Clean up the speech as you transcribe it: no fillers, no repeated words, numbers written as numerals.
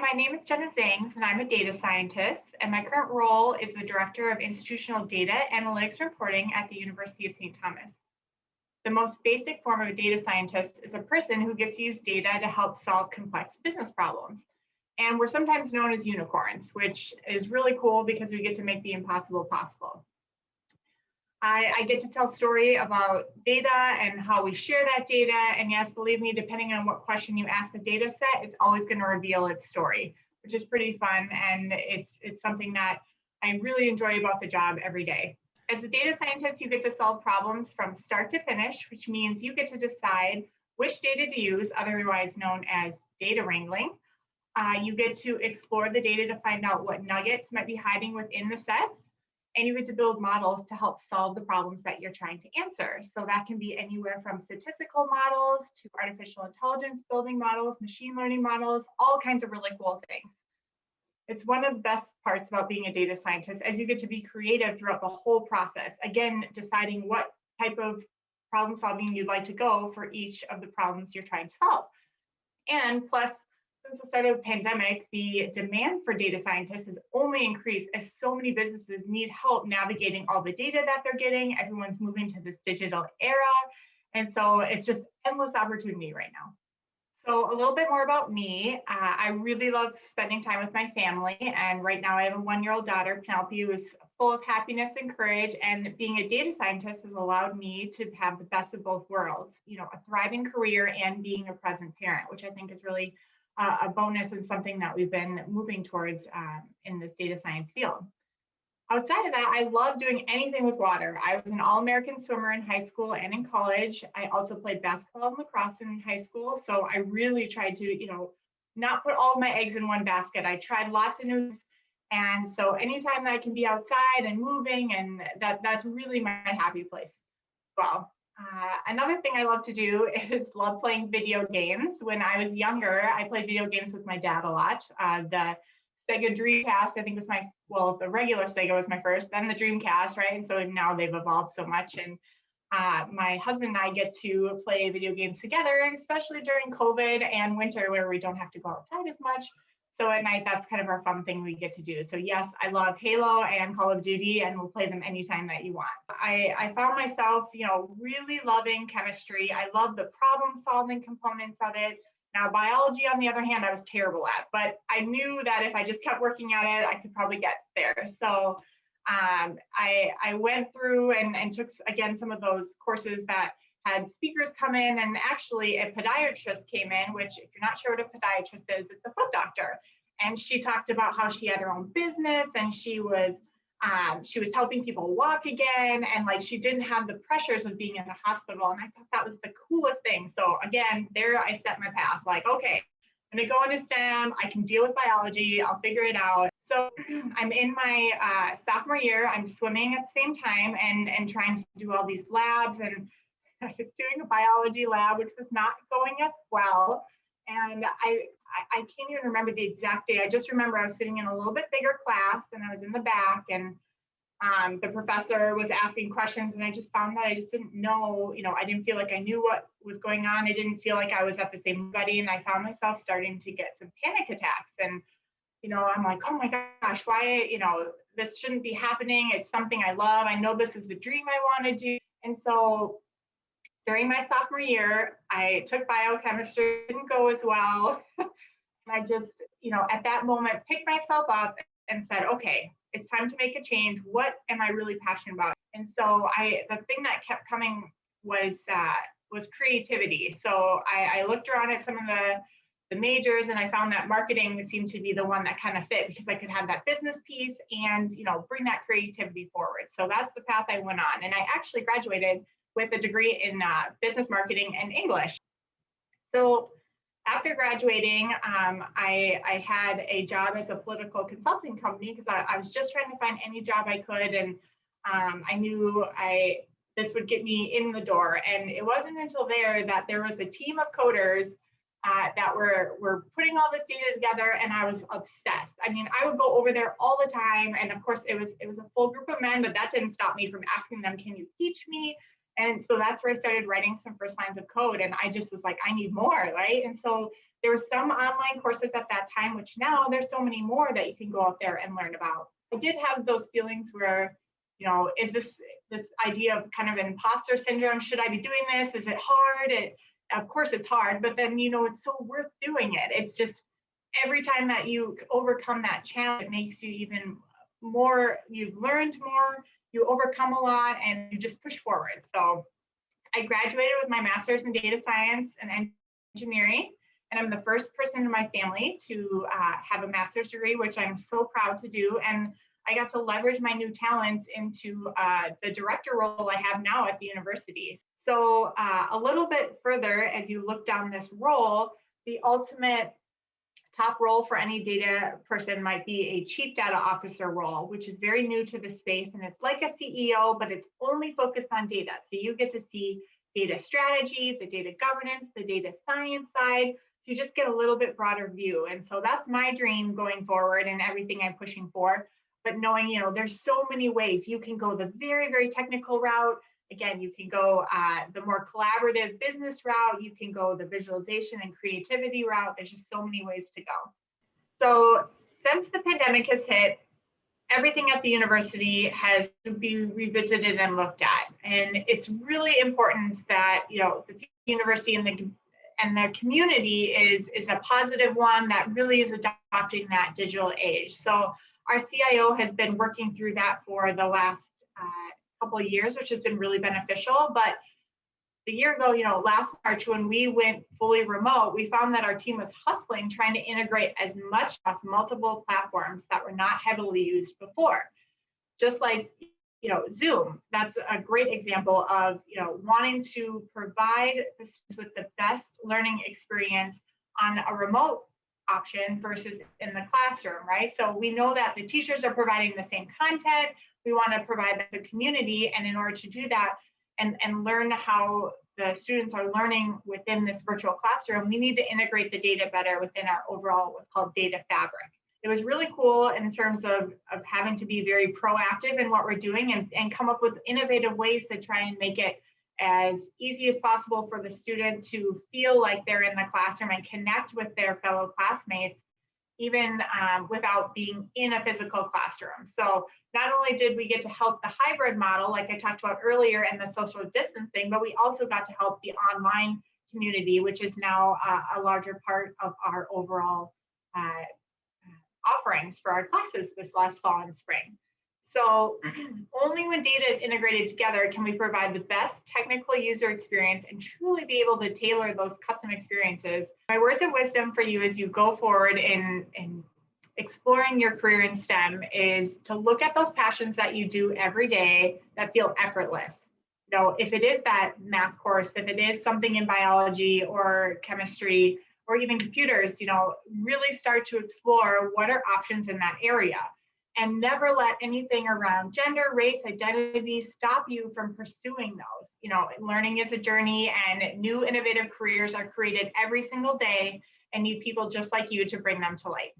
my name is Jena Zangs, and I'm a data scientist, and my current role is the Director of Institutional Data Analytics Reporting at the University of St. Thomas. The most basic form of a data scientist is a person who gets to use data to help solve complex business problems. And we're sometimes known as unicorns, which is really cool because we get to make the impossible possible. I get to tell a story about data and how we share that data. And yes, believe me, depending on what question you ask a data set, it's always going to reveal its story, which is pretty fun. And it's something that I really enjoy about the job every day. As a data scientist, you get to solve problems from start to finish, which means you get to decide which data to use, otherwise known as data wrangling. You get to explore the data to find out what nuggets might be hiding within the sets. And you get to build models to help solve the problems that you're trying to answer. So that can be anywhere from statistical models to artificial intelligence building models, machine learning models, all kinds of really cool things. It's one of the best parts about being a data scientist, as you get to be creative throughout the whole process. Again, deciding what type of problem solving you'd like to go for each of the problems you're trying to solve. And plus, since the start of the pandemic, the demand for data scientists has only increased as so many businesses need help navigating all the data that they're getting. Everyone's moving to this digital era. And so it's just endless opportunity right now. So a little bit more about me. I really love spending time with my family. And right now I have a 1-year-old daughter, Penelope, who is full of happiness and courage. And being a data scientist has allowed me to have the best of both worlds, a thriving career and being a present parent, which I think is really a bonus and something that we've been moving towards in this data science field. Outside of that, I love doing anything with water. I was an All-American swimmer in high school and in college. I also played basketball and lacrosse in high school. So I really tried to, not put all of my eggs in one basket. I tried lots of new things. And so anytime that I can be outside and moving, and that's really my happy place as well. Another thing I love to do is love playing video games. When I was younger, I played video games with my dad a lot. The Sega Dreamcast, I think was the regular Sega was my first, then the Dreamcast, right? And so now they've evolved so much. And my husband and I get to play video games together, especially during COVID and winter where we don't have to go outside as much. So at night, that's kind of our fun thing we get to do. So yes, I love Halo and Call of Duty, and we'll play them anytime that you want. I found myself, really loving chemistry. I love the problem solving components of it. Now, biology, on the other hand, I was terrible at, but I knew that if I just kept working at it, I could probably get there. So I went through and took, again, some of those courses that had speakers come in, and actually a podiatrist came in, which if you're not sure what a podiatrist is, it's a foot doctor. And she talked about how she had her own business and she was helping people walk again. And like, she didn't have the pressures of being in the hospital. And I thought that was the coolest thing. So again, there I set my path, like, okay, I'm gonna go into STEM, I can deal with biology, I'll figure it out. So I'm in my sophomore year, I'm swimming at the same time and trying to do all these labs, and I was doing a biology lab, which was not going as well. And I can't even remember the exact day. I just remember I was sitting in a little bit bigger class and I was in the back, and the professor was asking questions, and I just found that I just didn't know, I didn't feel like I knew what was going on. I didn't feel like I was at the same buddy, and I found myself starting to get some panic attacks. And, I'm like, oh my gosh, why, this shouldn't be happening. It's something I love. I know this is the dream I want to do. And so during my sophomore year, I took biochemistry, didn't go as well. And I just, at that moment, picked myself up and said, okay, it's time to make a change. What am I really passionate about? And so the thing that kept coming was creativity. So I looked around at some of the majors, and I found that marketing seemed to be the one that kind of fit, because I could have that business piece and, bring that creativity forward. So that's the path I went on. And I actually graduated with a degree in business marketing and English. So after graduating, I had a job as a political consulting company, because I was just trying to find any job I could. And I knew this would get me in the door. And it wasn't until that there was a team of coders that were putting all this data together, and I was obsessed. I mean, I would go over there all the time. And of course, it was a full group of men, but that didn't stop me from asking them, can you teach me? And so that's where I started writing some first lines of code. And I just was like, I need more, right? And so There were some online courses at that time, which now there's so many more that you can go out there and learn about. I did have those feelings where, is this idea of kind of imposter syndrome? Should I be doing this? Is it hard? Of course it's hard, but then, it's so worth doing it. It's just every time that you overcome that challenge, it makes you even more, you've learned more, you overcome a lot, and you just push forward. So I graduated with my master's in data science and engineering, and I'm the first person in my family to have a master's degree, which I'm so proud to do. And I got to leverage my new talents into the director role I have now at the university. So a little bit further, as you look down this role, the ultimate top role for any data person might be a chief data officer role, which is very new to the space. And it's like a CEO, but it's only focused on data. So you get to see data strategy, the data governance, the data science side. So you just get a little bit broader view. And so that's my dream going forward and everything I'm pushing for. But knowing, there's so many ways you can go the very, very technical route. Again, you can go the more collaborative business route. You can go the visualization and creativity route. There's just so many ways to go. So since the pandemic has hit, everything at the university has to be revisited and looked at. And it's really important that, the university and the community is a positive one that really is adopting that digital age. So our CIO has been working through that for the last couple of years, which has been really beneficial. But the year ago, last March, when we went fully remote, we found that our team was hustling, trying to integrate as much across multiple platforms that were not heavily used before. Just like, Zoom, that's a great example of, wanting to provide the students with the best learning experience on a remote option versus in the classroom, right? So we know that the teachers are providing the same content. We want to provide that to the community. And in order to do that and learn how the students are learning within this virtual classroom, we need to integrate the data better within our overall what's called data fabric. It was really cool in terms of having to be very proactive in what we're doing and come up with innovative ways to try and make it as easy as possible for the student to feel like they're in the classroom and connect with their fellow classmates, even without being in a physical classroom. So not only did we get to help the hybrid model, like I talked about earlier, and the social distancing, but we also got to help the online community, which is now a larger part of our overall offerings for our classes this last fall and spring. So only when data is integrated together can we provide the best technical user experience and truly be able to tailor those custom experiences. My words of wisdom for you as you go forward in exploring your career in STEM is to look at those passions that you do every day that feel effortless. If it is that math course, if it is something in biology or chemistry or even computers, really start to explore what are options in that area. And never let anything around gender, race, identity stop you from pursuing those. Learning is a journey and new innovative careers are created every single day and need people just like you to bring them to light.